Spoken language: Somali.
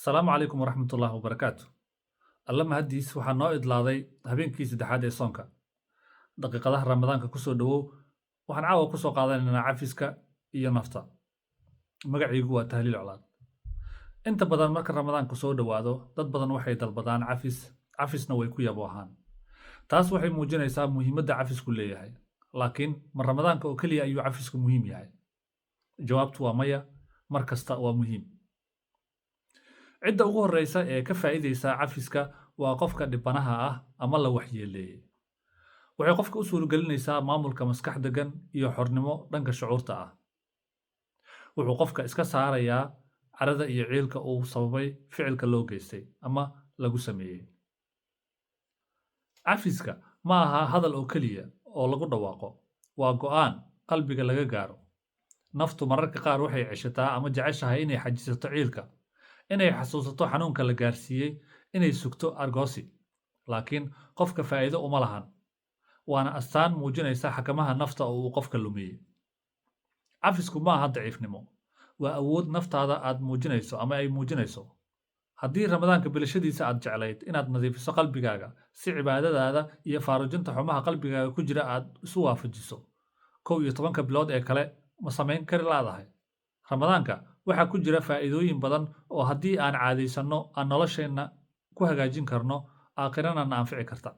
Asalaamu calaykum waraxmatullaahi wabarakaatu. Alla mahadiis waxaa noo idlaaday habeenkii saddexaad ee soonka. Daqiiqadaha Ramadaanka ku soo dhowow. Waxaan caawa ku soo qaadanaynaa cafiska iyo nafta. Magaciigu waa Tahliil Colaad. Inta badan marka Ramadaanku soo dhowaado, dad badan waxay dalbadaan cafisna way ku yaboohaan. Taas waxay muujinaysaa muhiimadda cafisku leeyahay. Laakiin ma Ramadaanka oo keliya ayuu cafisku muhiim yahay? Jawaabtu waa maya, mar kasta waa muhiim. Cidda ugu horreysa ee ka faa'iideysa cafiska waa qofka dhibanaha ah ama la waxyeeleeyay. Waxay qofka u suuragelinaysaa maamulka maskax degan iyo xornimo dhanka shucuurta ah. Wuxuu qofka iska saarayaa carada iyo ciilka uu sababay ficilka loo geystay ama lagu sameeyey. Cafiska ma aha hadal oo keliya oo lagu dhawaaqo, waa go'aan qalbiga laga gaaro. Naftu mararka qaar waxay ceshataa ama jeceshahay inay xajisato ciilka, inay xasuusato xanuunka la gaarsiiyey, inay sugto argoosi. Laakiin qofka faa'iido uma lahan. Waana astaan muujinaysa xakamaha nafta oo uu qofka lumiyey. Cafisku ma aha daciifnimo, waa awood naftaada aad muujinayso ama ay muujinayso. Haddii Ramadaanka bilashadiisa aad jeclayd inaad nadiifiso qalbigaaga si cibaadadaada iyo faarujinta xumaha qalbigaaga ku jira aad isu waafajiso, 11 bilood ee kale ma samayn kari laadahay. Ramadaanka waxaa ku jira faa'iidooyin badan oo haddii aan caadaysanno aan nolosheenna ku hagaajin karno, aakhirana na anfici karta.